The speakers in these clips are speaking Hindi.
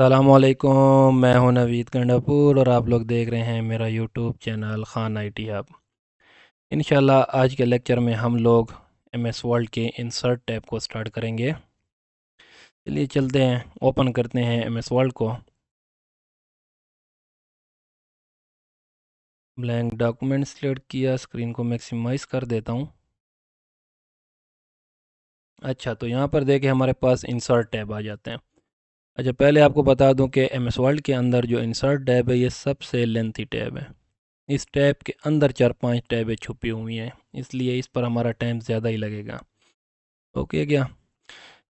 सलामकुम, मैं हूं नवीद गंडापुर और आप लोग देख रहे हैं मेरा YouTube channel Khan IT hub. इंशाल्लाह आज के लेक्चर में हम लोग एमएस वर्ल्ड के इंसर्ट टैब को स्टार्ट करेंगे। चलिए चलते हैं, ओपन करते हैं एमएस वर्ल्ड को। ब्लैंक डॉक्यूमेंट सिलेक्ट किया, स्क्रीन को मैक्सिमाइज़ कर देता हूं। अच्छा, तो यहाँ पर देखें हमारे पास इंसर्ट टैब आ जाते हैं। अच्छा, पहले आपको बता दूं कि एमएस वर्ल्ड के अंदर जो इंसर्ट टैब है ये सबसे लेंथी टैब है। इस टैब के अंदर 4-5 टैबें छुपी हुई हैं, इसलिए इस पर हमारा टाइम ज़्यादा ही लगेगा। ओके क्या?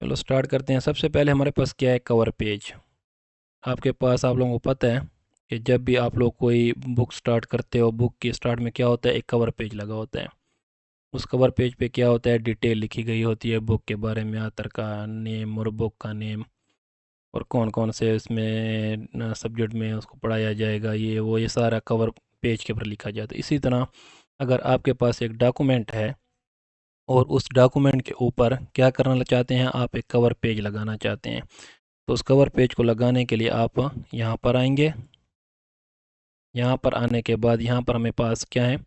चलो स्टार्ट करते हैं। सबसे पहले हमारे पास क्या है, कवर पेज। आपके पास, आप लोगों को पता है कि जब भी आप लोग कोई बुक स्टार्ट करते हो, बुक के स्टार्ट में क्या होता है, एक कवर पेज लगा होता है। उस कवर पेज पे क्या होता है, डिटेल लिखी गई होती है बुक के बारे में, आथर का नेम और बुक का नेम, और कौन कौन से इसमें सब्जेक्ट में उसको पढ़ाया जाएगा, ये वो, ये सारा कवर पेज के ऊपर लिखा जाता है। इसी तरह अगर आपके पास एक डॉक्यूमेंट है और उस डॉक्यूमेंट के ऊपर क्या करना चाहते हैं, आप एक कवर पेज लगाना चाहते हैं, तो उस कवर पेज को लगाने के लिए आप यहाँ पर आएंगे। यहाँ पर आने के बाद यहाँ पर हमें पास क्या है,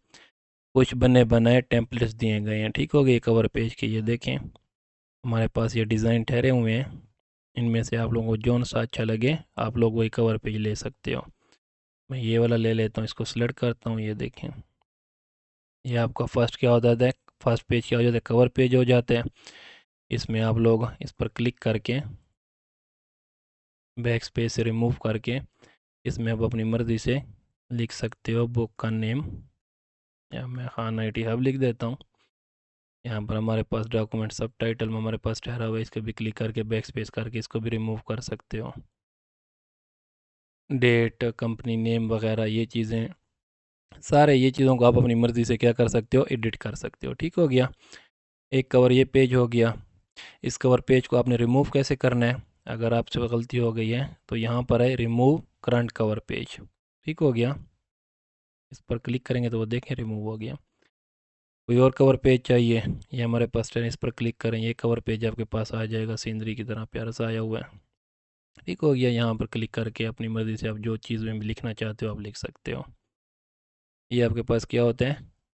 कुछ बने बनाए टेम्पलेट्स दिए गए हैं। ठीक हो गए कवर पेज के, ये देखें हमारे पास ये डिज़ाइन ठहरे हुए हैं। इनमें से आप लोगों को जौन सा अच्छा लगे आप लोग वही कवर पेज ले सकते हो। मैं ये वाला ले लेता हूँ, इसको सिलेक्ट करता हूँ। ये देखें, ये आपका फर्स्ट क्या हो जाता है, फर्स्ट पेज क्या हो जाता है, कवर पेज हो जाते हैं। इसमें आप लोग इस पर क्लिक करके बैक स्पेस से रिमूव करके इसमें आप अपनी मर्ज़ी से लिख सकते हो बुक का नेम, या मैं खान आई टी हब लिख देता हूँ। यहाँ पर हमारे पास डॉक्यूमेंट सब टाइटल में हमारे पास ठहरा हुआ है, इसको भी क्लिक करके बैक स्पेस करके इसको भी रिमूव कर सकते हो। डेट, कंपनी नेम वगैरह ये चीज़ें, सारे ये चीज़ों को आप अपनी मर्ज़ी से क्या कर सकते हो, एडिट कर सकते हो। ठीक हो गया, एक कवर ये पेज हो गया। इस कवर पेज को आपने रिमूव कैसे करना है, अगर आपसे गलती हो गई है तो यहाँ पर है रिमूव करंट कवर पेज। ठीक हो गया, इस पर क्लिक करेंगे तो वो देखें रिमूव हो गया। कोई और कवर पेज चाहिए, ये हमारे पास है, इस पर क्लिक करें, ये कवर पेज आपके पास आ जाएगा, सीनरी की तरह प्यारा सा आया हुआ है। ठीक हो गया, यहाँ पर क्लिक करके अपनी मर्ज़ी से आप जो चीज़ में भी लिखना चाहते हो आप लिख सकते हो। ये आपके पास क्या होता है,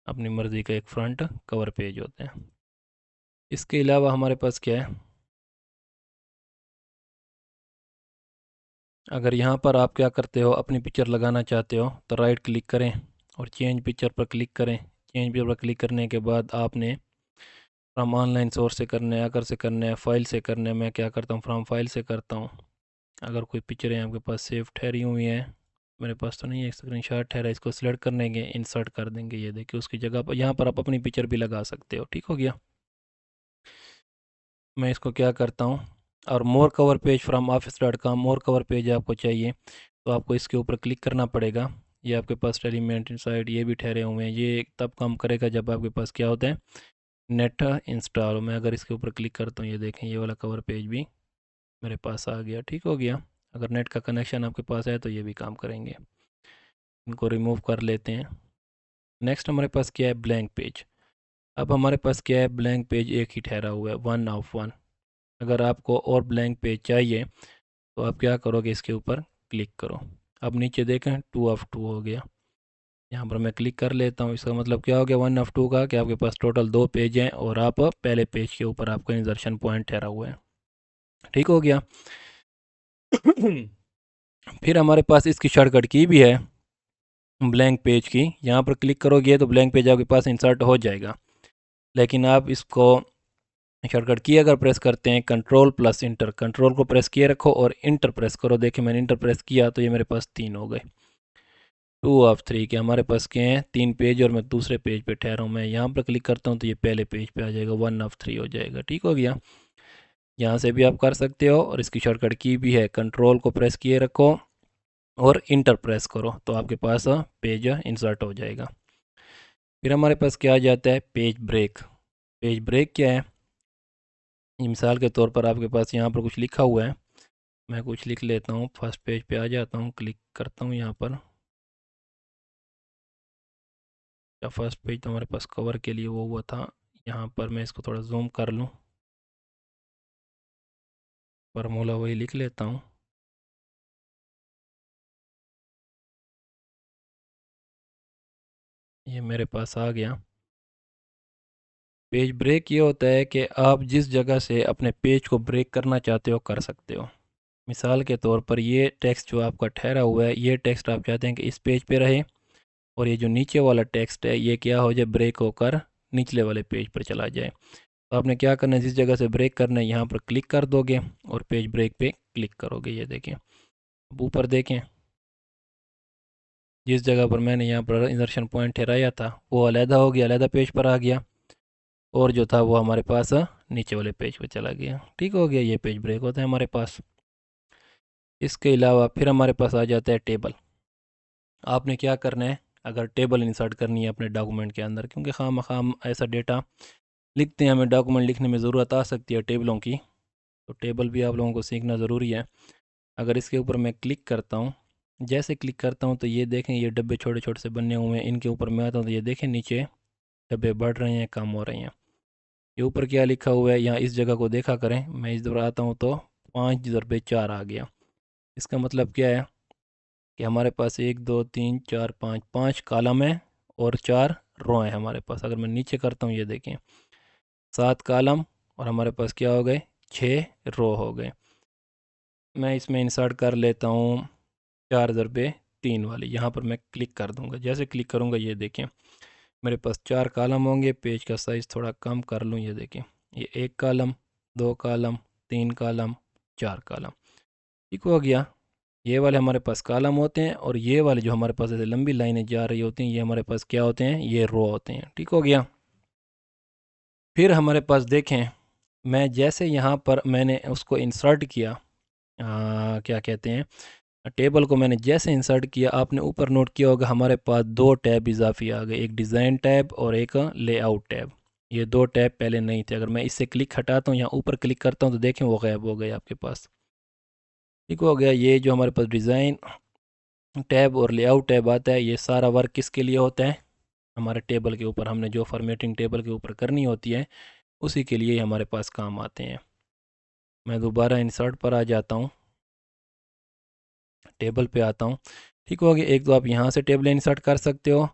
अपनी मर्ज़ी का एक फ्रंट कवर पेज होता है। इसके अलावा हमारे पास क्या है, अगर यहाँ पर आप क्या करते हो, अपनी पिक्चर लगाना चाहते हो तो राइट क्लिक करें और चेंज पिक्चर पर क्लिक करें। चेंज पिक्चर पर क्लिक करने के बाद आपने फ्रॉम ऑनलाइन सोर्स से करना है, अगर से करना है, फाइल से करना है, मैं क्या करता हूँ फ्रॉम फाइल से करता हूँ। अगर कोई पिक्चरें आपके पास सेव ठहरी हुई हैं, मेरे पास तो नहीं है, स्क्रीन शॉट ठहरा, इसको सिलेक्ट कर लेंगे, इंसर्ट कर देंगे। ये देखिए उसकी जगह पर यहाँ पर आप अपनी पिक्चर भी लगा सकते हो। ठीक हो गया, मैं इसको क्या करता हूँ, और more cover page from office.com, more cover page आपको चाहिए तो आपको इसके ऊपर क्लिक करना पड़ेगा। ये आपके पास टेलीमेंट साइड ये भी ठहरे हुए हैं, ये तब काम करेगा जब आपके पास क्या होता है, नेट इंस्टॉल हो। मैं अगर इसके ऊपर क्लिक करता हूँ, ये देखें ये वाला कवर पेज भी मेरे पास आ गया। ठीक हो गया, अगर नेट का कनेक्शन आपके पास है तो ये भी काम करेंगे। इनको रिमूव कर लेते हैं। नेक्स्ट हमारे पास क्या है, ब्लैंक पेज। अब हमारे पास क्या है, ब्लैंक पेज एक ही ठहरा हुआ है, 1 ऑफ 1। अगर आपको और ब्लैंक पेज चाहिए तो आप क्या करोगे, इसके ऊपर क्लिक करो। अब नीचे देखें 2 ऑफ 2 हो गया। यहाँ पर मैं क्लिक कर लेता हूँ, इसका मतलब क्या हो गया 1 ऑफ 2 का, कि आपके पास टोटल 2 पेज हैं और आप पहले पेज के ऊपर आपका इंसर्शन पॉइंट ठहरा हुआ है। ठीक हो गया। फिर हमारे पास इसकी शॉर्टकट की भी है ब्लैंक पेज की। यहाँ पर क्लिक करोगे तो ब्लैंक पेज आपके पास इंसर्ट हो जाएगा, लेकिन आप इसको शॉर्टकट की अगर प्रेस करते हैं, कंट्रोल प्लस इंटर, कंट्रोल को प्रेस किए रखो और इंटर प्रेस करो। देखिए मैंने इंटर प्रेस किया तो ये मेरे पास 3 हो गए। 2 ऑफ 3 के हमारे पास क्या हैं, 3 पेज, और मैं दूसरे पेज पे ठहरा हूँ। मैं यहाँ पर क्लिक करता हूँ तो ये पहले पेज पे आ जाएगा, 1 ऑफ 3 हो जाएगा। ठीक हो गया, यहाँ से भी आप कर सकते हो, और इसकी शॉर्टकट की भी है, कंट्रोल को प्रेस किए रखो और इंटर प्रेस करो तो आपके पास पेज इंसर्ट हो जाएगा। फिर हमारे पास क्या आ जाता है, पेज ब्रेक। पेज ब्रेक क्या है, मिसाल के तौर पर आपके पास यहाँ पर कुछ लिखा हुआ है, मैं कुछ लिख लेता हूँ, फर्स्ट पेज पे आ जाता हूँ, क्लिक करता हूँ यहाँ पर। या फर्स्ट पेज तो हमारे पास कवर के लिए वो हुआ था, यहाँ पर मैं इसको थोड़ा जूम कर लूँ, फार्मूला वही लिख लेता हूँ। ये मेरे पास आ गया। पेज ब्रेक ये होता है कि आप जिस जगह से अपने पेज को ब्रेक करना चाहते हो कर सकते हो। मिसाल के तौर पर ये टेक्स्ट जो आपका ठहरा हुआ है, ये टेक्स्ट आप चाहते हैं कि इस पेज पे रहे, और ये जो नीचे वाला टेक्स्ट है ये क्या हो जाए, ब्रेक होकर निचले वाले पेज पर चला जाए। तो आपने क्या करना है, जिस जगह से ब्रेक करना है यहाँ पर क्लिक कर दोगे और पेज ब्रेक पे क्लिक करोगे। ये देखें, अब ऊपर देखें, जिस जगह पर मैंने यहाँ पर इंसर्शन पॉइंट ठहराया था वो अलहदा हो गया, अलहदा पेज पर आ गया, और जो था वो हमारे पास नीचे वाले पेज पर चला गया। ठीक हो गया, ये पेज ब्रेक होता है हमारे पास। इसके अलावा फिर हमारे पास आ जाता है टेबल। आपने क्या करना है, अगर टेबल इंसर्ट करनी है अपने डॉक्यूमेंट के अंदर, क्योंकि खाम ऐसा डेटा लिखते हैं, हमें डॉक्यूमेंट लिखने में ज़रूरत आ सकती है टेबलों की, तो टेबल भी आप लोगों को सीखना ज़रूरी है। अगर इसके ऊपर मैं क्लिक करता हूँ, जैसे क्लिक करता हूँ तो ये देखें, ये डब्बे छोटे छोटे से बने हुए हैं, इनके ऊपर मैं आता हूँ तो ये देखें नीचे डब्बे बढ़ रहे हैं, कम हो रहे हैं। ये ऊपर क्या लिखा हुआ है, यहाँ इस जगह को देखा करें, मैं इस दफ़ा आता हूँ तो 5 × 4 आ गया। इसका मतलब क्या है कि हमारे पास 1 2 3 4 5 5 कालम है और 4 रो हैं हमारे पास। अगर मैं नीचे करता हूँ, ये देखें 7 कालम और हमारे पास क्या हो गए, 6 रो हो गए। मैं इसमें इंसर्ट कर लेता हूँ 4 × 3 वाली, यहाँ पर मैं क्लिक कर दूँगा। जैसे क्लिक करूँगा ये देखें मेरे पास 4 कालम होंगे। पेज का साइज़ थोड़ा कम कर लूँ, ये देखें, ये 1 कालम, 2 कालम, 3 कालम, 4 कालम। ठीक हो गया। ये वाले हमारे पास कालम होते हैं, और ये वाले जो हमारे पास ऐसे लंबी लाइनें जा रही होती हैं, ये हमारे पास क्या होते हैं, ये रो होते हैं। ठीक हो गया। फिर हमारे पास देखें, मैं जैसे यहाँ पर मैंने उसको इंसर्ट किया, क्या कहते हैं, टेबल को मैंने जैसे इंसर्ट किया, आपने ऊपर नोट किया होगा हमारे पास 2 टैब इजाफी आ गए, एक डिज़ाइन टैब और एक लेआउट टैब। ये 2 टैब पहले नहीं थे। अगर मैं इससे क्लिक हटाता हूँ, यहाँ ऊपर क्लिक करता हूँ तो देखें वो गायब हो गए आपके पास। ठीक हो गया। ये जो हमारे पास डिज़ाइन टैब और लेआउट टैब आता है, ये सारा वर्क किसके लिए होता है, हमारे टेबल के ऊपर हमने जो फॉर्मेटिंग टेबल के ऊपर करनी होती है उसी के लिए हमारे पास काम आते हैं। मैं दोबारा इंसर्ट पर आ जाता हूँ, टेबल पे आता हूँ। ठीक हो गया। एक तो आप यहाँ से टेबल इंसर्ट कर सकते हो,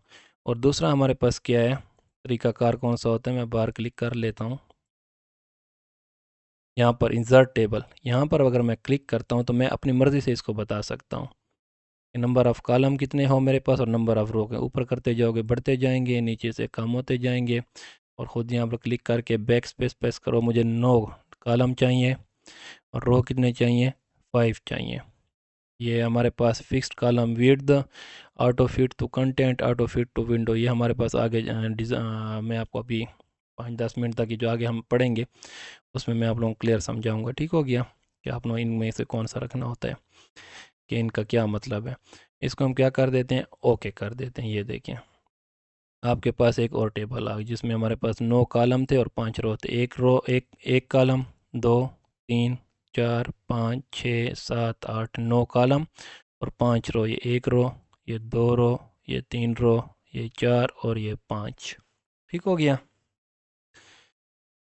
और दूसरा हमारे पास क्या है, तरीकाकार कौन सा होता है, मैं बाहर क्लिक कर लेता हूँ। यहाँ पर इंसर्ट टेबल, यहाँ पर अगर मैं क्लिक करता हूँ तो मैं अपनी मर्ज़ी से इसको बता सकता हूँ कि नंबर ऑफ़ कॉलम कितने हो मेरे पास, और नंबर ऑफ़ रो के ऊपर करते जाओगे बढ़ते जाएंगे, नीचे से कम होते जाएंगे। और ख़ुद यहाँ पर क्लिक करके बैक स्पेस प्रेस करो, मुझे 9 कॉलम चाहिए और रो कितने चाहिए, 5 चाहिए। ये हमारे पास fixed column width, auto fit to content, auto fit to window, ये हमारे पास आगे मैं आपको अभी 5-10 मिनट तक ये जो आगे हम पढ़ेंगे उसमें मैं आप लोगों को क्लियर समझाऊंगा। ठीक हो गया कि आप लोग इनमें से कौन सा रखना होता है, कि इनका क्या मतलब है। इसको हम क्या कर देते हैं, ओके कर देते हैं। ये देखें आपके पास एक और टेबल आ गई जिसमें हमारे पास 9 कॉलम थे और 5 रो थे। एक रो, एक कॉलम, 2 3 4 5 6 7 8 9 कॉलम और 5 रो, ये एक रो, ये 2 रो, ये 3 रो, ये 4 और ये 5। ठीक हो गया।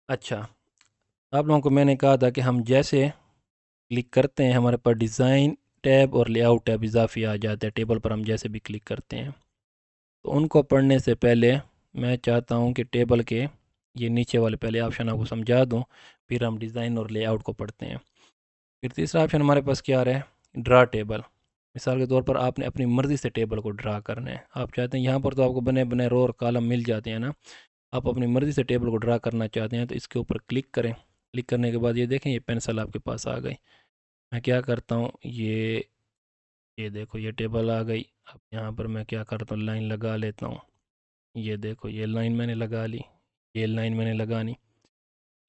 अच्छा, आप लोगों को मैंने कहा था कि हम जैसे क्लिक करते हैं हमारे पास डिज़ाइन टैब और लेआउट टैब इजाफी आ जाते हैं टेबल पर, हम जैसे भी क्लिक करते हैं। तो उनको पढ़ने से पहले मैं चाहता हूँ कि टेबल के ये नीचे वाले पहले ऑप्शन आपको समझा दूँ, फिर हम डिज़ाइन और लेआउट को पढ़ते हैं। फिर तीसरा ऑप्शन हमारे पास क्या आ रहा है, ड्रा टेबल। मिसाल के तौर पर आपने अपनी मर्ज़ी से टेबल को ड्रा करना है। आप चाहते हैं, यहाँ पर तो आपको बने बने रो और कॉलम मिल जाते हैं ना, आप अपनी मर्ज़ी से टेबल को ड्रा करना चाहते हैं तो इसके ऊपर क्लिक करें। क्लिक करने के बाद ये देखें, ये पेंसिल आपके पास आ गई। मैं क्या करता हूँ, ये देखो ये टेबल आ गई। अब यहाँ पर मैं क्या करता हूँ, लाइन लगा लेता हूँ। ये देखो ये लाइन मैंने लगा ली, ये लाइन मैंने लगानी।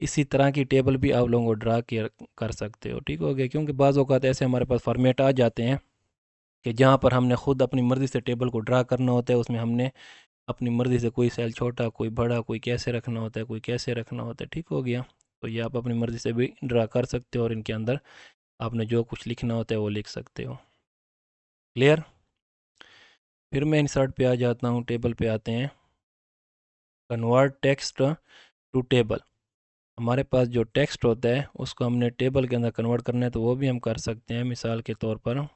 इसी तरह की टेबल भी आप लोगों को ड्रा कर सकते हो। ठीक हो गया। क्योंकि बाज़ औक़ात ऐसे हमारे पास फॉर्मेट आ जाते हैं कि जहाँ पर हमने ख़ुद अपनी मर्ज़ी से टेबल को ड्रा करना होता है, उसमें हमने अपनी मर्ज़ी से कोई सेल छोटा कोई बड़ा, कोई कैसे रखना होता है, कोई कैसे रखना होता है। ठीक हो गया। तो ये आप अपनी मर्ज़ी से भी ड्रा कर सकते हो और इनके अंदर आपने जो कुछ लिखना होता है वो लिख सकते हो। क्लियर। फिर मैं इंसर्ट पे आ जाता हूँ, टेबल पे आते हैं, कन्वर्ट टेक्स्ट टू टेबल। हमारे पास जो टेक्स्ट होता है उसको हमने टेबल के अंदर कन्वर्ट करना है, तो वो भी हम कर सकते हैं। मिसाल के तौर पर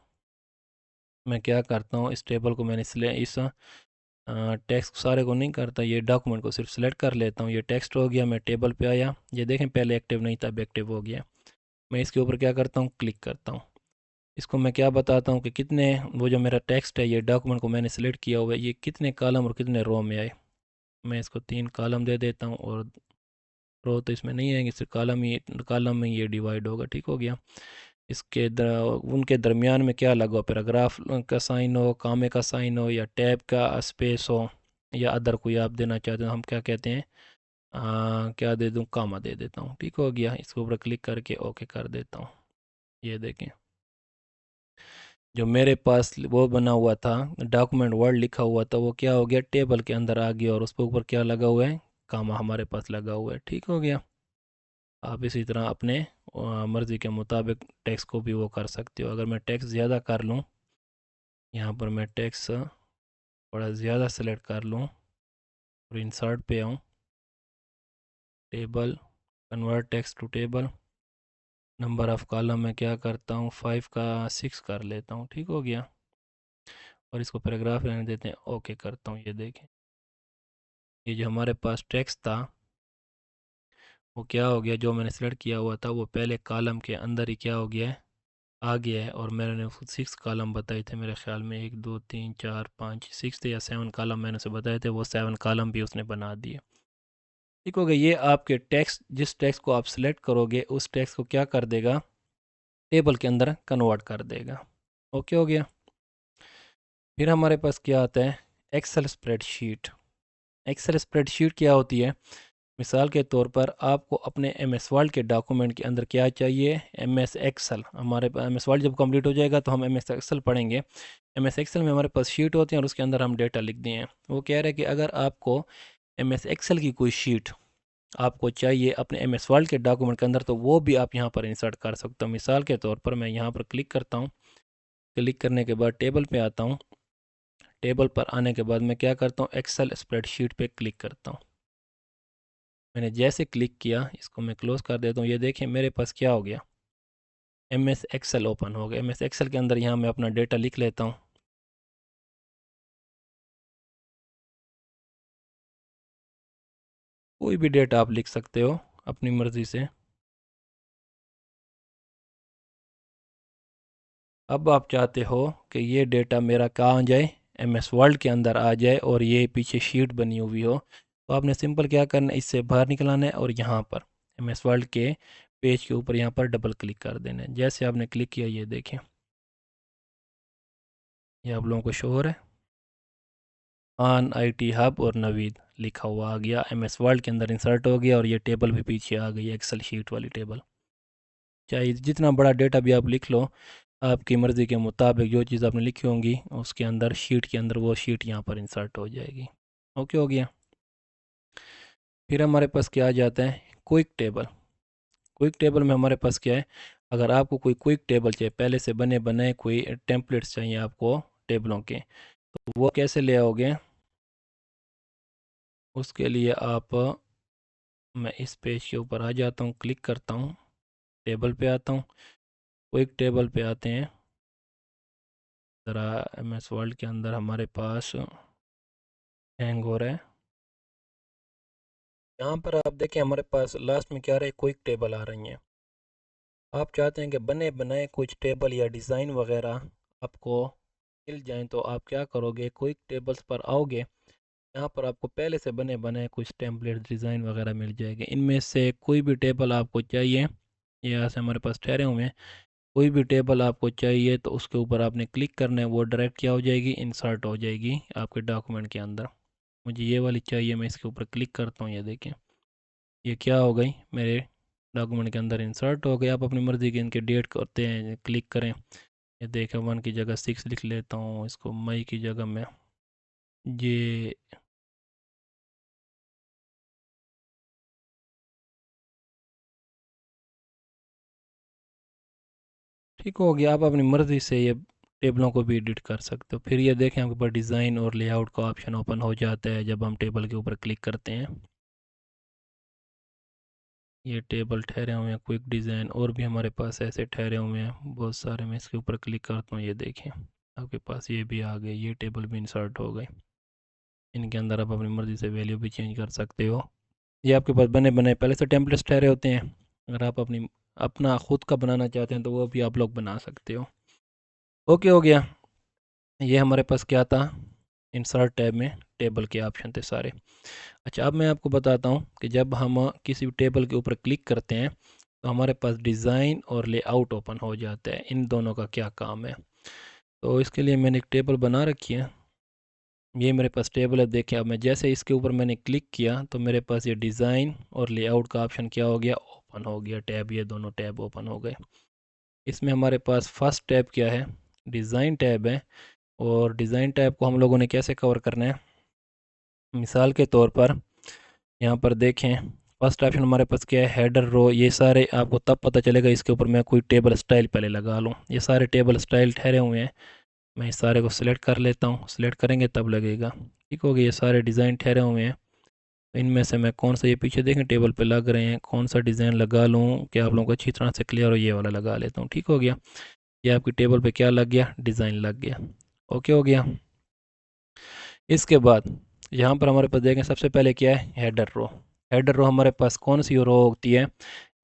मैं क्या करता हूँ, इस टेबल को मैंने इसलिए इस टेक्स्ट सारे को नहीं करता, ये डॉक्यूमेंट को सिर्फ सेलेक्ट कर लेता हूँ। ये टेक्स्ट हो गया, मैं टेबल पे आया, ये देखें पहले एक्टिव नहीं था, अब एक्टिव हो गया। मैं इसके ऊपर क्या करता हूँ, क्लिक करता हूँ। इसको मैं क्या बताता हूँ कि कितने, वो जो मेरा टेक्स्ट है, ये डॉक्यूमेंट को मैंने सेलेक्ट किया हुआ है, ये कितने कॉलम और कितने रो में आए। मैं इसको 3 कॉलम दे देता हूँ, और रो तो इसमें नहीं आएंगे, सिर्फ कॉलम में ये डिवाइड होगा। ठीक हो गया। इसके उनके दरमियान में क्या लगा हो, पैराग्राफ का साइन हो, कामे का साइन हो, या टैब का स्पेस हो, या अदर कोई आप देना चाहते हो, हम क्या कहते हैं, क्या दे दूँ, कामा दे देता हूँ। ठीक हो गया। इसके ऊपर क्लिक करके ओके कर देता हूँ। ये देखें, जो मेरे पास वो बना हुआ था, डॉक्यूमेंट वर्ड लिखा हुआ था, वो क्या हो गया, टेबल के अंदर आ गया, और उसके ऊपर क्या लगा हुआ है, कामा हमारे पास लगा हुआ है। ठीक हो गया। आप इसी तरह अपने मर्ज़ी के मुताबिक टैक्स को भी वो कर सकते हो। अगर मैं टैक्स ज़्यादा कर लूँ, यहाँ पर मैं टैक्स थोड़ा ज़्यादा सेलेक्ट कर लूँ और इंसर्ट पे आऊँ, table, convert text to table, number of column में क्या करता हूँ, 5 का 6 कर लेता हूँ। ठीक हो गया। और इसको पैराग्राफ रहने देते हैं, ओके करता हूँ। ये देखें, ये जो हमारे पास टेक्स्ट था, वो क्या हो गया, जो मैंने सेलेक्ट किया हुआ था, वो पहले कॉलम के अंदर ही क्या हो गया है, आ गया है। और मैंने उसको 6 कॉलम बताए थे मेरे ख्याल में, 1 2 3 4 5 6 थे, या 7 कॉलम मैंने उसे बताए थे, वो 7 कॉलम भी उसने बना दिए। ठीक हो गया। ये आपके टेक्स्ट, जिस टेक्स्ट को आप सिलेक्ट करोगे, उस टेक्स्ट को क्या कर देगा, टेबल के अंदर कन्वर्ट कर देगा। ओके हो गया। फिर हमारे पास क्या आता है, एक्सेल स्प्रेडशीट। एक्सेल स्प्रेडशीट क्या होती है, मिसाल के तौर पर आपको अपने एम एस वर्ल्ड के डॉक्यूमेंट के अंदर क्या चाहिए, एम एस एक्सेल। हमारे पास एम एस वर्ल्ड जब कंप्लीट हो जाएगा तो हम एम एस एक्सेल पढ़ेंगे। एम एस एक्सेल में हमारे पास शीट होती है, और उसके अंदर हम डेटा लिख दिए हैं। वो कह रहे हैं कि अगर आपको एम एस एक्सेल की कोई शीट आपको चाहिए अपने एम एस वर्ल्ड के डॉक्यूमेंट के अंदर, तो वो भी आप यहाँ पर इंसर्ट कर सकते हो। मिसाल के तौर पर मैं यहाँ पर क्लिक करता हूँ, क्लिक करने के बाद टेबल पे आता हूँ, टेबल पर आने के बाद मैं क्या करता हूँ, एक्सेल स्प्रेडशीट पे क्लिक करता हूँ। मैंने जैसे क्लिक किया, इसको मैं क्लोज कर देता हूँ। ये देखें मेरे पास क्या हो गया, एम एस एक्सेल ओपन हो गया। एम एस एक्सेल के अंदर यहाँ मैं अपना डेटा लिख लेता हूँ। कोई भी डेटा आप लिख सकते हो अपनी मर्ज़ी से। अब आप चाहते हो कि ये डेटा मेरा कहाँ आ जाए, एम एस वर्ल्ड के अंदर आ जाए, और ये पीछे शीट बनी हुई हो, तो आपने सिंपल क्या करना है, इससे बाहर निकलाना है, और यहाँ पर एम एस वर्ल्ड के पेज के ऊपर यहाँ पर डबल क्लिक कर देना है। जैसे आपने क्लिक किया, ये देखें, ये आप लोगों को शो हो रहा है, आन आई टी हब और नवीद लिखा हुआ आ गया, एम एस वर्ल्ड के अंदर इंसर्ट हो गया, और ये टेबल भी पीछे आ गई, एक्सेल शीट वाली टेबल। चाहे जितना बड़ा डेटा भी आप लिख लो, आपकी मर्ज़ी के मुताबिक जो चीज़ आपने लिखी होंगी उसके अंदर, शीट के अंदर, वो शीट यहाँ पर इंसर्ट हो जाएगी। ओके हो गया। फिर हमारे पास क्या आ जाता है, क्विक टेबल। क्विक टेबल में हमारे पास क्या है, अगर आपको कोई क्विक टेबल चाहिए, पहले से बने बनाए कोई टेम्पलेट्स चाहिए आपको टेबलों के, तो वो कैसे ले आओगे, उसके लिए आप, मैं इस पेज के ऊपर आ जाता हूँ, क्लिक करता हूँ, टेबल पे आता हूँ, क्विक टेबल पे आते हैं। ज़रा एम एस वर्ल्ड के अंदर हमारे पास हैंग हो रहा है। यहाँ पर आप देखें हमारे पास लास्ट में क्या रहे, क्विक टेबल आ रही हैं। आप चाहते हैं कि बने बनाए कुछ टेबल या डिज़ाइन वगैरह आपको मिल जाएं, तो आप क्या करोगे, क्विक टेबल्स पर आओगे, यहाँ पर आपको पहले से बने बनाए कुछ टेम्पलेट डिज़ाइन वगैरह मिल जाएंगे। इनमें से कोई भी टेबल आपको चाहिए, ये यहाँ से हमारे पास ठहरे हुए हैं, कोई भी टेबल आपको चाहिए तो उसके ऊपर आपने क्लिक करना है, वो डायरेक्ट क्या हो जाएगी, इंसर्ट हो जाएगी आपके डॉक्यूमेंट के अंदर। मुझे ये वाली चाहिए, मैं इसके ऊपर क्लिक करता हूँ, ये देखें ये क्या हो गई, मेरे डॉक्यूमेंट के अंदर इंसर्ट हो गए। आप अपनी मर्ज़ी की इनके डेट करते हैं, क्लिक करें। ये देखें 1 की जगह 6 लिख लेता हूँ, इसको मई की जगह मैं, ये ठीक हो गया। आप अपनी मर्ज़ी से ये टेबलों को भी एडिट कर सकते हो। फिर ये देखें आपके पास डिज़ाइन और लेआउट का ऑप्शन ओपन हो जाता है जब हम टेबल के ऊपर क्लिक करते हैं। ये टेबल ठहरे हुए हैं, क्विक डिज़ाइन और भी हमारे पास ऐसे ठहरे हुए हैं बहुत सारे। मैं इसके ऊपर क्लिक करता हूँ, ये देखें आपके पास ये भी आ गए, ये टेबल भी इंसर्ट हो गए। इनके अंदर आप अपनी मर्ज़ी से वैल्यू भी चेंज कर सकते हो। ये आपके पास बने बनाए पहले से टेम्पलेट्स ठहरे होते हैं। अगर आप अपना ख़ुद का बनाना चाहते हैं तो वो भी आप लोग बना सकते हो। ओके हो गया। ये हमारे पास क्या था, इंसर्ट टैब में टेबल के ऑप्शन थे सारे। अच्छा, अब मैं आपको बताता हूँ कि जब हम किसी भी टेबल के ऊपर क्लिक करते हैं तो हमारे पास डिज़ाइन और लेआउट ओपन हो जाता है। इन दोनों का क्या काम है, तो इसके लिए मैंने एक टेबल बना रखी है। ये मेरे पास टेबल है। देखें, अब मैं जैसे इसके ऊपर मैंने क्लिक किया तो मेरे पास ये डिज़ाइन और लेआउट का ऑप्शन क्या हो गया, ओपन हो गया टैब। ये दोनों टैब ओपन हो गए। इसमें हमारे पास फर्स्ट टैब क्या है, डिज़ाइन टैब है। और डिज़ाइन टैब को हम लोगों ने कैसे कवर करना है, मिसाल के तौर पर यहाँ पर देखें, फर्स्ट ऑप्शन हमारे पास क्या है, हेडर रो। ये सारे आपको तब पता चलेगा इसके ऊपर मैं कोई टेबल स्टाइल पहले लगा लूँ। ये सारे टेबल स्टाइल ठहरे हुए हैं। मैं इस सारे को सिलेक्ट कर लेता हूँ, सिलेक्ट करेंगे तब लगेगा। ठीक हो गया, ये सारे डिज़ाइन ठहरे हुए हैं। तो इनमें से मैं कौन सा, ये पीछे देखें टेबल पे लग रहे हैं, कौन सा डिज़ाइन लगा लूँ कि आप लोगों को अच्छी तरह से क्लियर हो, ये वाला लगा लेता हूँ। ठीक हो गया, ये आपकी टेबल पे क्या लग गया, डिज़ाइन लग गया। ओके हो गया। इसके बाद यहाँ पर हमारे पास देखें सबसे पहले क्या है, हेडर रो। हेडर रो हमारे पास कौन सी रो होती है,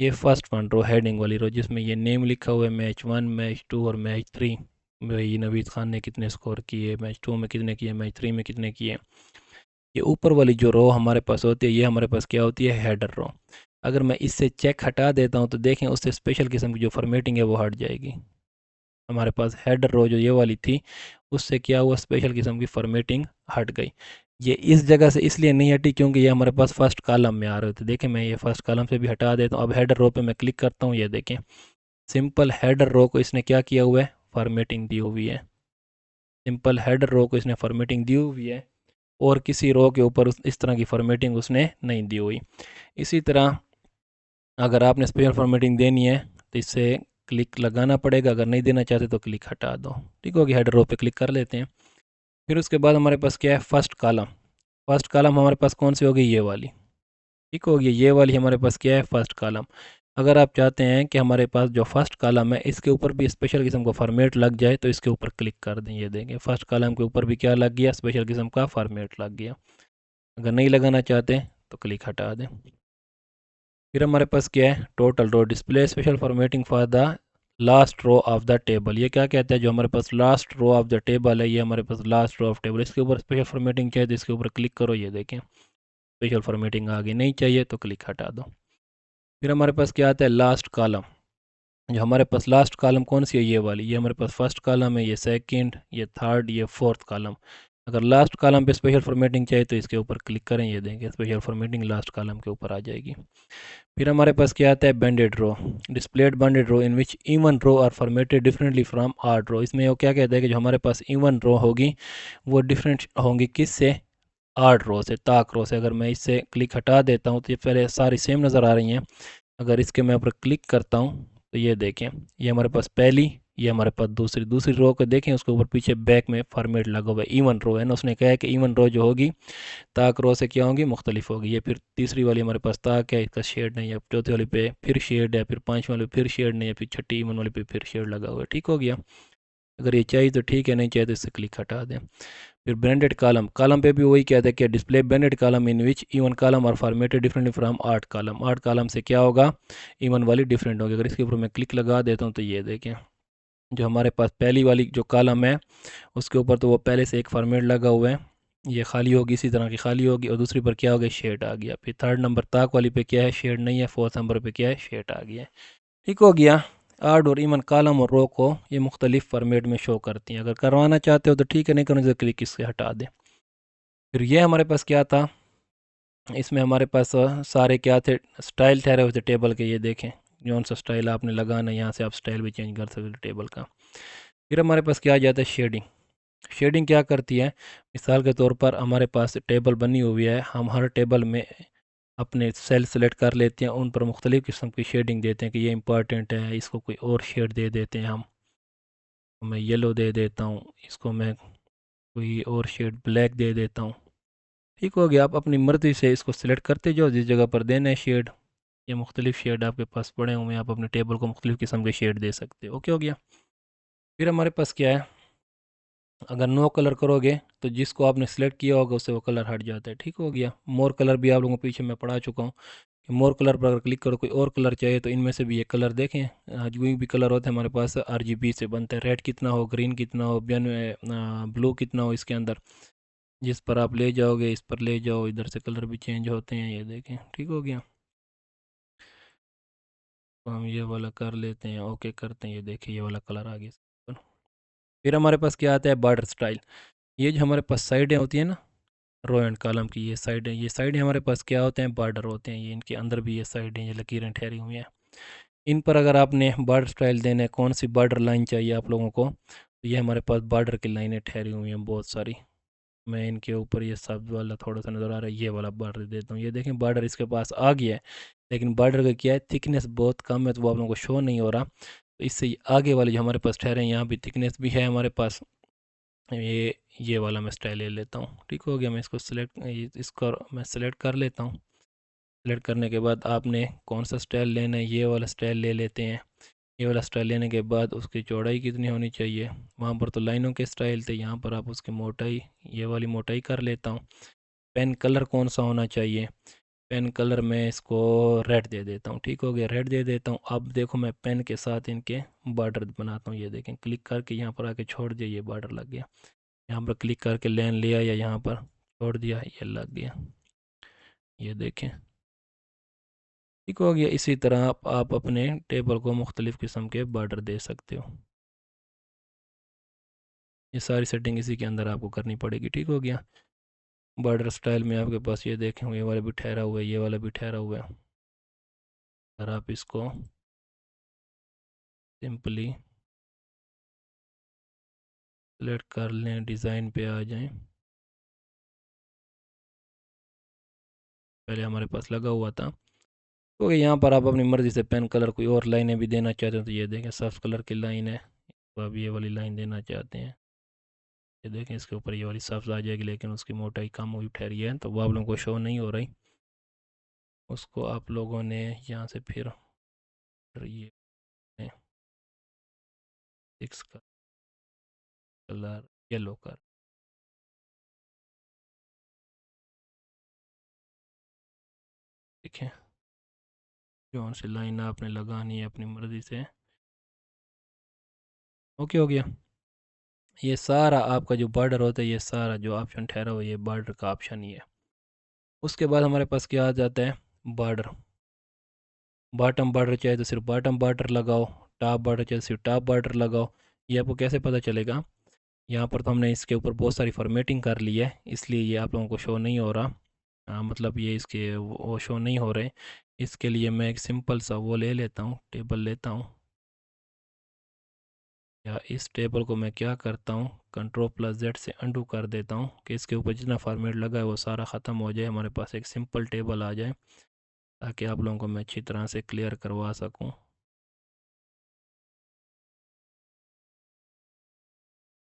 ये फर्स्ट वन रो, हेडिंग वाली रो, जिसमें ये नेम लिखा हुआ है, मैच 1, मैच 2 और मैच 3। भाई नवीद खान ने कितने स्कोर किए, मैच 2 में कितने किए, मैच 3 में कितने किए। ये ऊपर वाली जो रो हमारे पास होती है, ये हमारे पास क्या होती है, हेडर रो। अगर मैं इससे चेक हटा देता हूँ तो देखें उससे स्पेशल किस्म की जो फॉर्मेटिंग है वो हट जाएगी। हमारे पास हेडर रो जो ये वाली थी, उससे क्या हुआ, स्पेशल किस्म की फॉर्मेटिंग हट गई। ये इस जगह से इसलिए नहीं हटी क्योंकि ये हमारे पास फर्स्ट कॉलम में आ रहे थे। देखें, मैं ये फर्स्ट कॉलम से भी हटा देता हूँ। अब हेडर रो पे मैं क्लिक करता हूँ, ये देखें सिंपल हेडर रो को इसने क्या किया हुआ है, फॉर्मेटिंग दी हुई है। सिंपल हेडर रो को इसने फॉर्मेटिंग दी हुई है और किसी रो के ऊपर इस तरह की फॉर्मेटिंग उसने नहीं दी हुई। इसी तरह अगर आपने स्पेशल फॉर्मेटिंग देनी है तो इससे क्लिक लगाना पड़ेगा, अगर नहीं देना चाहते तो क्लिक हटा दो। ठीक हो गया, हेडर रो पे क्लिक कर लेते हैं। फिर उसके बाद हमारे पास क्या है, फर्स्ट कॉलम। फर्स्ट कॉलम हमारे पास कौन सी होगी, ये वाली। ठीक हो गया, ये वाली हमारे पास क्या है, फर्स्ट कॉलम। अगर आप चाहते हैं कि हमारे पास जो फर्स्ट कॉलम है इसके ऊपर भी स्पेशल किस्म का फॉर्मेट लग जाए तो इसके ऊपर क्लिक कर दें। ये देंगे फर्स्ट कॉलम के ऊपर भी क्या लग गया, स्पेशल किस्म का फॉर्मेट लग गया। अगर नहीं लगाना चाहते तो क्लिक हटा दें। फिर हमारे पास क्या है, total row, display special formatting for the last row of the table. ये क्या कहता है, जो हमारे पास last row of the table है, ये हमारे पास लास्ट रो ऑफ टेबल, इसके ऊपर स्पेशल फॉर्मेटिंग चाहिए तो इसके ऊपर क्लिक करो। ये देखें स्पेशल फॉर्मेटिंग आगे, नहीं चाहिए तो क्लिक हटा दो। फिर हमारे पास क्या आता है, लास्ट कॉलम। जो हमारे पास लास्ट कॉलम कौन सी है, ये वाली। ये हमारे पास फर्स्ट कॉलम है, ये सेकंड, ये थर्ड, ये फोर्थ कॉलम। अगर लास्ट कॉलम पे स्पेशल फॉर्मेटिंग चाहिए तो इसके ऊपर क्लिक करें, ये देंगे स्पेशल फॉर्मेटिंग लास्ट कॉलम के ऊपर आ जाएगी। फिर हमारे पास क्या आता है, banded row. Displayed banded row in which even row are formatted differently from odd row. इसमें वो क्या कहता है कि जो हमारे पास इवन रो होगी वो डिफरेंट होंगी किससे, आर्ड रो से, ताक रो से। अगर मैं इससे क्लिक हटा देता हूँ तो ये पहले सारी सेम नज़र आ रही हैं। अगर इसके मैं ऊपर क्लिक करता हूँ तो ये देखें, ये हमारे पास पहली, ये हमारे पास दूसरी, दूसरी रो को देखें, उसके ऊपर पीछे बैक में फॉर्मेट लगा हुआ है, इवन रो है ना। उसने कहा है कि इवन रो जो होगी ताक रो से क्या होंगी, मुख्तलिफ होगी। ये फिर तीसरी वाली हमारे पास ताक है, इसका शेड नहीं है। चौथी वाली पे फिर शेड है, फिर पाँचवीं वाली पे फिर शेड नहीं है, फिर छठी इवन वाली पे फिर शेड लगा हुआ है। ठीक हो गया, अगर ये चाहिए तो ठीक है, नहीं चाहिए तो इससे क्लिक हटा दें। फिर ब्रांडेड कॉलम, कॉलम पे भी वही कहता है कि display banded column in which even column are formatted differently from odd column. Odd column से क्या होगा, इवन वाली डिफरेंट होगी। अगर इसके ऊपर मैं क्लिक लगा देता हूँ तो ये देखें, जो हमारे पास पहली वाली जो कॉलम है उसके ऊपर तो वो पहले से एक फॉर्मेट लगा हुआ है, ये खाली होगी, इसी तरह की खाली होगी। और दूसरी पर क्या हो गया, शेड आ गया। फिर थर्ड नंबर ताक वाली पे क्या है, शेड नहीं है। फोर्थ नंबर पे क्या है, शेड आ गया। ठीक हो गया। आर्ड और इवन कॉलम और रो को ये मुख्तलिफ फॉर्मेट में शो करती हैं। अगर करवाना चाहते हो तो ठीक है, नहीं करने से क्लिक इससे हटा दें। फिर ये हमारे पास क्या था, इसमें हमारे पास सारे क्या थे, स्टाइल ठहरे हुए थे टेबल के। ये देखें जौन सा स्टाइल आपने लगाना, यहाँ से आप स्टाइल भी चेंज कर सकते टेबल का। फिर हमारे पास क्या आ जाता है, शेडिंग। शेडिंग क्या करती है, मिसाल के तौर पर हमारे पास टेबल बनी हुई है, हम हर टेबल में अपने सेल सेलेक्ट कर लेते हैं, उन पर मुख्तलिफ़ किस्म की शेडिंग देते हैं कि ये इंपॉर्टेंट है, इसको कोई और शेड दे देते हैं हम। मैं येलो दे देता हूँ, इसको मैं कोई और शेड ब्लैक दे देता हूँ। ठीक हो गया, आप अपनी मर्ज़ी से इसको सिलेक्ट करते जाओ जिस जगह पर देना है शेड। ये मुख्तलिफ़ शेड आपके पास पड़े हुए हैं, आप अपने टेबल को मुख्तलिफ़ किस्म के शेड दे सकते हो। ओके हो गया। फिर हमारे पास क्या है, अगर नो कलर करोगे तो जिसको आपने सेलेक्ट किया होगा उससे वो कलर हट जाता है। ठीक हो गया। मोर कलर भी आप लोगों को पीछे मैं पढ़ा चुका हूँ कि मोर कलर पर अगर क्लिक करो कोई और कलर चाहिए तो इनमें से भी ये कलर देखें, जो भी कलर होते हैं हमारे पास RGB से बनते हैं। रेड कितना हो, ग्रीन कितना हो, ब्लू कितना हो इसके अंदर, जिस पर आप ले जाओगे इस पर ले जाओ, इधर से कलर भी चेंज होते हैं, ये देखें। ठीक हो गया। तो हम ये वाला कर लेते हैं, ओके करते हैं, ये देखिए ये वाला कलर आ गया इसके ऊपर। फिर हमारे पास क्या आता है, बॉर्डर स्टाइल। ये जो हमारे पास साइडें होती हैं ना, रो एंड कॉलम की ये साइडें, ये साइडें हमारे पास क्या होते हैं, बॉर्डर होते हैं। ये इनके अंदर भी ये साइडें, ये लकीरें ठहरी हुई हैं। इन पर अगर आपने बॉर्डर स्टाइल देना है, कौन सी बॉर्डर लाइन चाहिए आप लोगों को, तो ये हमारे पास बॉर्डर की लाइनें ठहरी हुई हैं बहुत सारी। मैं इनके ऊपर ये सब वाला थोड़ा सा नज़र आ रहा है, ये वाला बॉर्डर देता हूँ। ये देखें बॉर्डर इसके पास आ गया है, लेकिन बॉर्डर का क्या है, थिकनेस बहुत कम है, तो वो आप लोगों को शो नहीं हो रहा। तो इससे आगे वाले जो हमारे पास ठहरे हैं, यहाँ भी थिकनेस भी है हमारे पास। ये वाला मैं स्टाइल ले लेता हूँ। ठीक हो गया। मैं इसको इसको मैं सेलेक्ट कर लेता हूँ। सेलेक्ट करने के बाद आपने कौन सा स्टाइल लेना है, ये वाला स्टाइल ले लेते हैं। ये वाला स्टाइल लेने के बाद उसकी चौड़ाई कितनी होनी चाहिए, वहाँ पर तो लाइनों के स्टाइल थे, यहाँ पर आप उसकी मोटाई, ये वाली मोटाई कर लेता हूँ। पेन कलर कौन सा होना चाहिए, पेन कलर मैं इसको रेड दे देता हूँ। ठीक हो गया, रेड दे देता हूँ। अब देखो मैं पेन के साथ इनके बॉर्डर बनाता हूँ। ये देखें, क्लिक करके यहाँ पर आके छोड़ दिया, ये बॉर्डर लग गया। यहाँ पर क्लिक करके लेन लिया या यहाँ पर छोड़ दिया, ये लग गया। ये देखें, ठीक हो गया। इसी तरह आप अपने टेबल को मुख्तलिफ़ किस्म के बॉर्डर दे सकते हो। ये सारी सेटिंग इसी के अंदर आपको करनी पड़ेगी। ठीक हो गया। बॉर्डर स्टाइल में आपके पास ये देखें, ये वाला भी ठहरा हुआ है, ये वाला भी ठहरा हुआ है। अगर आप इसको सिंपली सेलेक्ट कर लें, डिज़ाइन पे आ जाएं, पहले हमारे पास लगा हुआ था। तो यहाँ पर आप अपनी मर्ज़ी से पेन कलर कोई और लाइनें भी देना चाहते हो तो ये देखें, सॉफ्ट कलर की लाइन है, तो आप ये वाली लाइन देना चाहते हैं, ये देखें इसके ऊपर ये वाली सब्ज़ आ जाएगी, लेकिन उसकी मोटाई कम हुई ठहरी है, तो वो आप लोगों को शो नहीं हो रही। उसको आप लोगों ने यहाँ से फिर ये सिक्स का कलर येलो कर, ठीक है। कौन सी लाइन आपने लगानी है अपनी मर्ज़ी से, ओके हो गया। ये सारा आपका जो बॉर्डर होता है, ये सारा जो ऑप्शन ठहरा हुआ है, ये बॉर्डर का ऑप्शन ही है। उसके बाद हमारे पास क्या आ जाता है, बॉर्डर। बॉटम बॉर्डर चाहिए तो सिर्फ बॉटम बॉर्डर लगाओ, टॉप बॉर्डर चाहिए सिर्फ टॉप बॉर्डर लगाओ। ये आपको कैसे पता चलेगा, यहाँ पर तो हमने इसके ऊपर बहुत सारी फॉर्मेटिंग कर ली है, इसलिए ये आप लोगों को शो नहीं हो रहा। मतलब ये इसके वो शो नहीं हो रहे। इसके लिए मैं एक सिंपल सा वो ले लेता हूँ, टेबल लेता हूँ, या इस टेबल को मैं क्या करता हूँ, Ctrl+Z से अंडू कर देता हूँ कि इसके ऊपर जितना फॉर्मेट लगा है वो सारा ख़त्म हो जाए, हमारे पास एक सिंपल टेबल आ जाए, ताकि आप लोगों को मैं अच्छी तरह से क्लियर करवा सकूँ।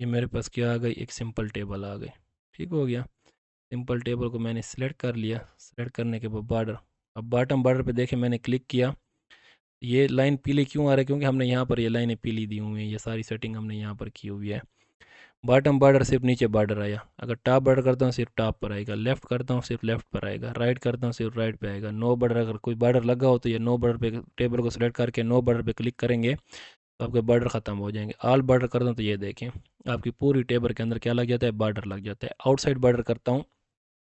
ये मेरे पास क्या आ गई, एक सिंपल टेबल आ गई। ठीक हो गया। सिंपल टेबल को मैंने सिलेक्ट कर लिया। सिलेक्ट करने के बाद बॉर्डर, अब बॉटम बॉर्डर पे देखें मैंने क्लिक किया, ये लाइन पीली क्यों आ रही है, क्योंकि हमने यहाँ पर ये लाइनें पीली दी हुई हैं, ये सारी सेटिंग हमने यहाँ पर की हुई है। बॉटम बॉर्डर सिर्फ नीचे बॉर्डर आया, अगर टॉप बॉर्डर करता हूँ सिर्फ टॉप पर आएगा, लेफ्ट करता हूँ सिर्फ लेफ्ट पर आएगा, राइट करता हूँ सिर्फ राइट पे आएगा। नो बॉर्डर, अगर कोई बॉर्डर लगा हो तो ये नो बॉर्डर पे, टेबल को सिलेक्ट करके नो बॉर्डर पे क्लिक करेंगे तो आपके बॉर्डर ख़त्म हो जाएंगे। ऑल बॉर्डर करता हूँ तो ये देखें आपकी पूरी टेबल के अंदर क्या लग जाता है, बॉर्डर लग जाता है। आउटसाइड बॉर्डर करता हूँ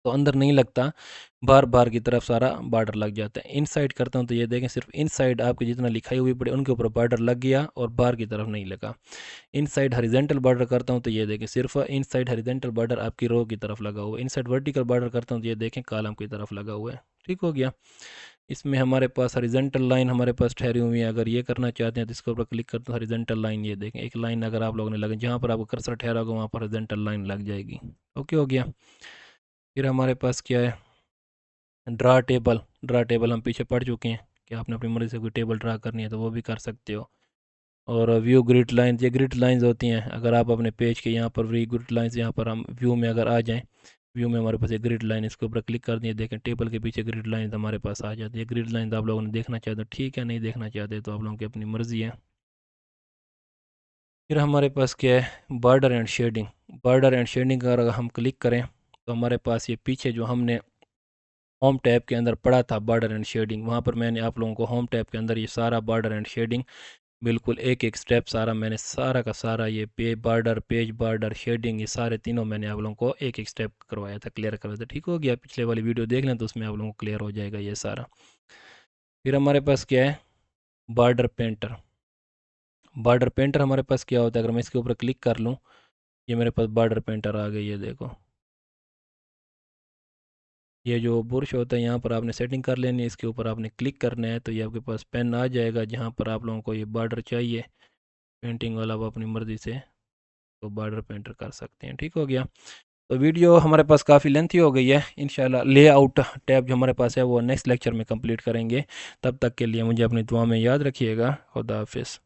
तो अंदर नहीं लगता, बार बार की तरफ सारा बॉर्डर लग जाता है। इनसाइड करता हूँ तो ये देखें सिर्फ इनसाइड आपकी जितना लिखाई हुई पड़े उनके ऊपर बॉर्डर लग गया और बाहर की तरफ नहीं लगा। इनसाइड हॉरिजॉन्टल बॉर्डर करता हूँ तो ये देखें सिर्फ इनसाइड हॉरिजॉन्टल बॉर्डर आपकी रो की तरफ लगा हुआ है। इनसाइड वर्टिकल बॉर्डर करता हूँ तो ये देखें कॉलम की तरफ लगा हुआ है। ठीक हो गया। इसमें हमारे पास हॉरिजॉन्टल लाइन हमारे पास ठहरी हुई है, अगर ये करना चाहते हैं तो इसके ऊपर क्लिक करते हैं, हॉरिजॉन्टल लाइन ये देखें, एक लाइन अगर आप लोगों ने लगे जहाँ पर आपको कर्सर ठहरा होगा वहाँ पर हॉरिजॉन्टल लाइन लग जाएगी। ओके हो गया। फिर हमारे पास क्या है, ड्रा टेबल। ड्रा टेबल हम पीछे पढ़ चुके हैं कि आपने अपनी मर्ज़ी से कोई टेबल ड्रा करनी है तो वो भी कर सकते हो। और व्यू ग्रिड लाइन, ये ग्रिड लाइंस होती हैं, अगर आप अपने पेज के यहाँ पर व्यू ग्रिड लाइंस, यहाँ पर हम व्यू में अगर आ जाएं, व्यू में हमारे पास एक ग्रिड लाइन, इसके ऊपर क्लिक कर दिए, देखें टेबल के पीछे ग्रिड लाइन हमारे पास आ जाती है। ग्रिड लाइन आप लोगों ने देखना चाहते हो ठीक है, नहीं देखना चाहते तो आप लोगों की अपनी मर्ज़ी है। फिर हमारे पास क्या है, border and shading. Border and shading का अगर हम क्लिक करें तो हमारे पास ये पीछे जो हमने होम टैब के अंदर पड़ा था बॉर्डर एंड शेडिंग, वहाँ पर मैंने आप लोगों को होम टैब के अंदर ये सारा बॉर्डर एंड शेडिंग बिल्कुल एक एक स्टेप सारा मैंने सारा का सारा ये पेज बॉर्डर शेडिंग ये सारे तीनों मैंने आप लोगों को एक एक स्टेप करवाया था, क्लियर करवाया था। ठीक हो गया, पिछले वाली वीडियो देख लें तो उसमें आप लोगों को क्लियर हो जाएगा ये सारा। फिर हमारे पास क्या है, बॉर्डर पेंटर। बॉर्डर पेंटर हमारे पास क्या होता है, अगर मैं इसके ऊपर क्लिक कर लूँ, ये मेरे पास बॉर्डर पेंटर आ गई है। देखो ये जो बुरश होता है यहाँ पर आपने सेटिंग कर लेनी है, इसके ऊपर आपने क्लिक करना है तो ये आपके पास पेन आ जाएगा जहाँ पर आप लोगों को ये बॉर्डर चाहिए पेंटिंग वाला, वो अपनी मर्ज़ी से तो बॉर्डर पेंटर कर सकते हैं। ठीक हो गया। तो वीडियो हमारे पास काफ़ी लेंथी हो गई है, इंशाल्लाह लेआउट टैब जो हमारे पास है वो नेक्स्ट लेक्चर में कंप्लीट करेंगे। तब तक के लिए मुझे अपनी दुआ में याद रखिएगा। खुदा हाफिज़।